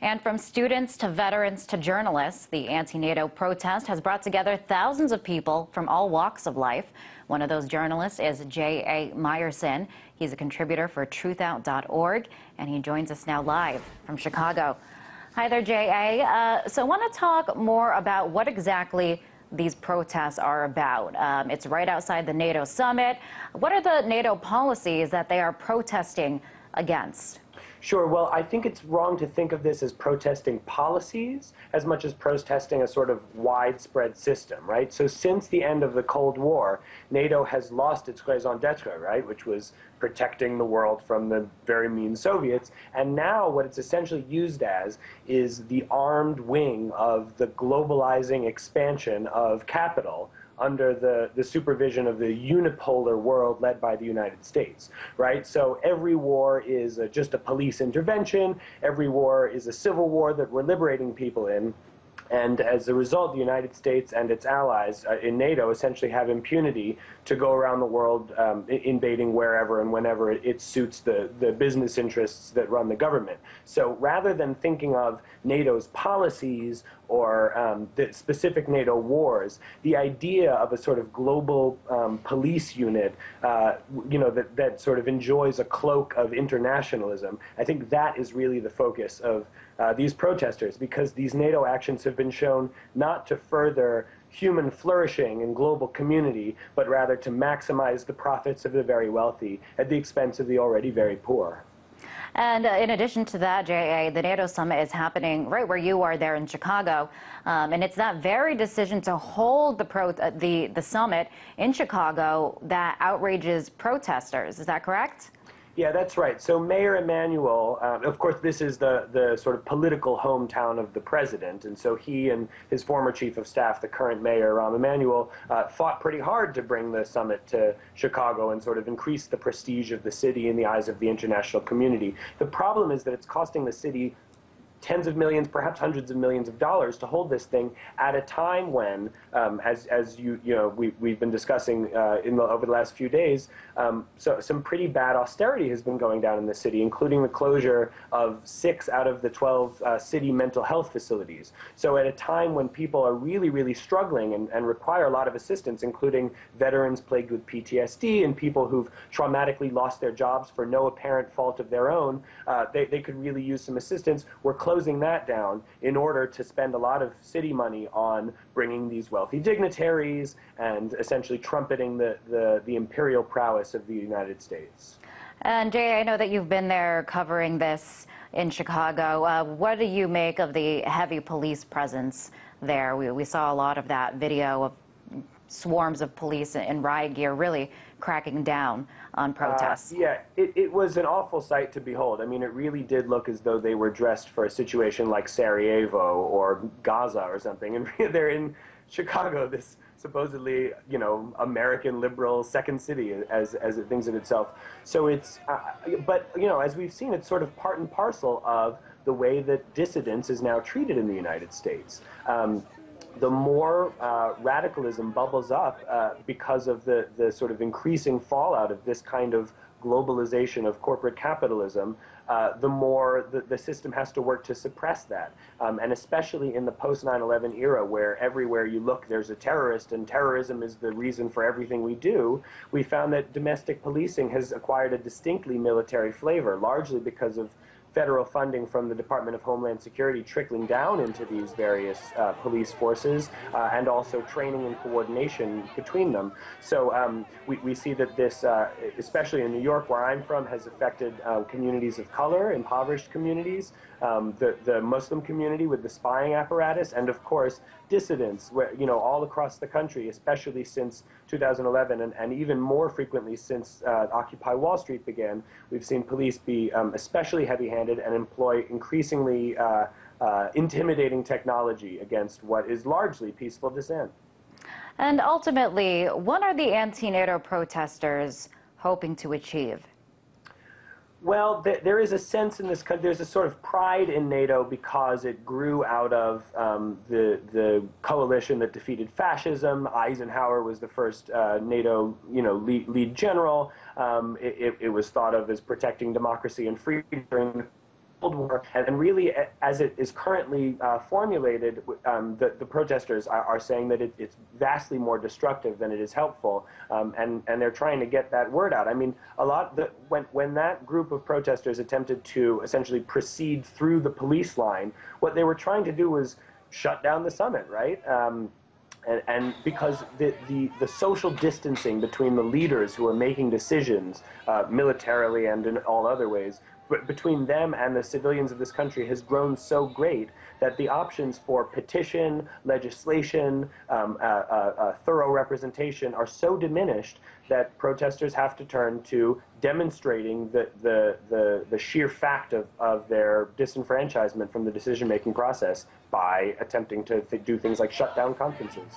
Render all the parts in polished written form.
And from students to veterans to journalists, the anti-NATO protest has brought together thousands of people from all walks of life. One of those journalists is J.A. Myerson. He's a contributor for truthout.org, and he joins us now live from Chicago. Hi there, J.A. So I want to talk more about what exactly these protests are about. It's right outside the NATO summit. What are the NATO policies that they are protesting against? Sure. Well, I think it's wrong to think of this as protesting policies as much as protesting a sort of widespread system, right? So since the end of the Cold War, NATO has lost its raison d'etre, right, which was protecting the world from the very mean Soviets. And now what it's essentially used as is the armed wing of the globalizing expansion of capital under the supervision of the unipolar world led by the United States, right? So every war is just a police intervention. Every war is a civil war that we're liberating people in. And as a result, the United States and its allies in NATO essentially have impunity to go around the world invading wherever and whenever it suits the business interests that run the government. So rather than thinking of NATO's policies or the specific NATO wars, the idea of a sort of global police unit, that sort of enjoys a cloak of internationalism, I think that is really the focus of these protesters, because these NATO actions have been shown not to further human flourishing and global community, but rather to maximize the profits of the very wealthy at the expense of the already very poor. And in addition to that, J.A., the NATO summit is happening right where you are there in Chicago. And it's that very decision to hold the summit in Chicago that outrages protesters. Is that correct? Yeah, that's right. So Mayor Emanuel, of course, this is the sort of political hometown of the president. And so he and his former chief of staff, the current mayor, Rahm Emanuel, fought pretty hard to bring the summit to Chicago and sort of increase the prestige of the city in the eyes of the international community. The problem is that it's costing the city tens of millions, perhaps hundreds of millions of dollars to hold this thing at a time when, as we've been discussing over the last few days, so some pretty bad austerity has been going down in the city, including the closure of 6 out of the 12 city mental health facilities. So at a time when people are really, really struggling and require a lot of assistance, including veterans plagued with PTSD and people who've traumatically lost their jobs for no apparent fault of their own, they could really use some assistance. We're closing that down in order to spend a lot of city money on bringing these wealthy dignitaries and essentially trumpeting the imperial prowess of the United States. And Jay, I know that you've been there covering this in Chicago. What do you make of the heavy police presence there? We saw a lot of that video of swarms of police in riot gear really cracking down on protests. Yeah, it was an awful sight to behold. I mean, it really did look as though they were dressed for a situation like Sarajevo or Gaza or something. And they're in Chicago, this supposedly, American liberal second city as it thinks of itself. So it's, but, as we've seen, it's sort of part and parcel of the way that dissidence is now treated in the United States. The more radicalism bubbles up because of the sort of increasing fallout of this kind of globalization of corporate capitalism, the more the system has to work to suppress that. And especially in the post-9/11 era, where everywhere you look there's a terrorist and terrorism is the reason for everything we do, we found that domestic policing has acquired a distinctly military flavor, largely because of federal funding from the Department of Homeland Security trickling down into these various police forces, and also training and coordination between them. So we see that this, especially in New York, where I'm from, has affected communities of color, impoverished communities, the Muslim community with the spying apparatus, and of course dissidents, where, all across the country, especially since 2011, and even more frequently since Occupy Wall Street began, we've seen police be especially heavy-handed and employ increasingly intimidating technology against what is largely peaceful dissent. And ultimately, what are the anti-NATO protesters hoping to achieve? Well, there is a sense in this country, there's a sort of pride in NATO because it grew out of the coalition that defeated fascism. Eisenhower was the first NATO, lead general. It was thought of as protecting democracy and freedom during the Cold War, and really, as it is currently formulated, the protesters are saying that it's vastly more destructive than it is helpful, and they're trying to get that word out. I mean, when that group of protesters attempted to essentially proceed through the police line, what they were trying to do was shut down the summit, right? And because the social distancing between the leaders who are making decisions militarily and in all other ways, but between them and the civilians of this country has grown so great that the options for petition, legislation, thorough representation are so diminished that protesters have to turn to demonstrating the sheer fact of their disenfranchisement from the decision-making process by attempting to do things like shut down conferences.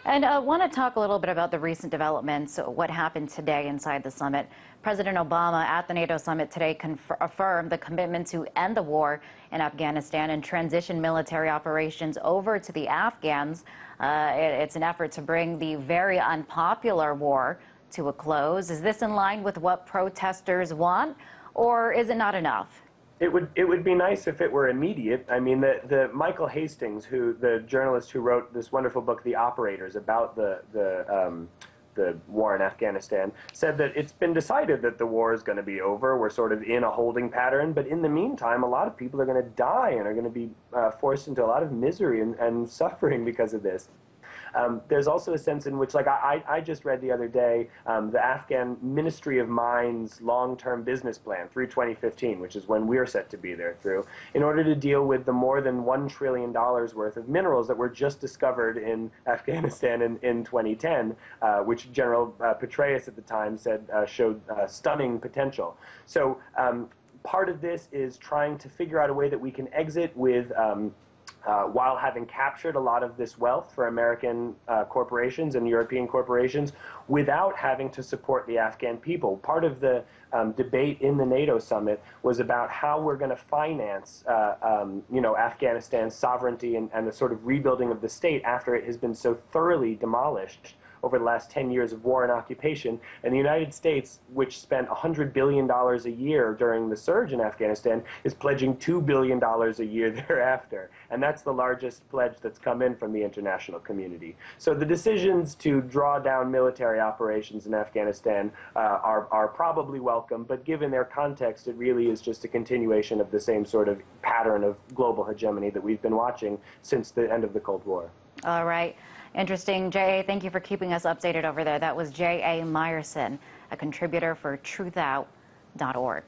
And I want to talk a little bit about the recent developments, what happened today inside the summit. President Obama at the NATO summit today affirmed the commitment to end the war in Afghanistan and transition military operations over to the Afghans. It's an effort to bring the very unpopular war to a close. Is this in line with what protesters want, or is it not enough? It would be nice if it were immediate. I mean, the Michael Hastings, the journalist who wrote this wonderful book, The Operators, about the war in Afghanistan, said that it's been decided that the war is going to be over. We're sort of in a holding pattern, but in the meantime, a lot of people are going to die and are going to be forced into a lot of misery and suffering because of this. There's also a sense in which, like I just read the other day, the Afghan Ministry of Mines long-term business plan through 2015, which is when we're set to be there through, in order to deal with the more than $1 trillion worth of minerals that were just discovered in Afghanistan in 2010, which General Petraeus at the time said showed stunning potential. So part of this is trying to figure out a way that we can exit with while having captured a lot of this wealth for American corporations and European corporations without having to support the Afghan people. Part of the debate in the NATO summit was about how we're going to finance Afghanistan's sovereignty and the sort of rebuilding of the state after it has been so thoroughly demolished over the last 10 years of war and occupation. And the United States, which spent $100 billion a year during the surge in Afghanistan, is pledging $2 billion a year thereafter. And that's the largest pledge that's come in from the international community. So the decisions to draw down military operations in Afghanistan are probably welcome, but given their context, it really is just a continuation of the same sort of pattern of global hegemony that we've been watching since the end of the Cold War. All right. Interesting. J.A., thank you for keeping us updated over there. That was J.A. Myerson, a contributor for truthout.org.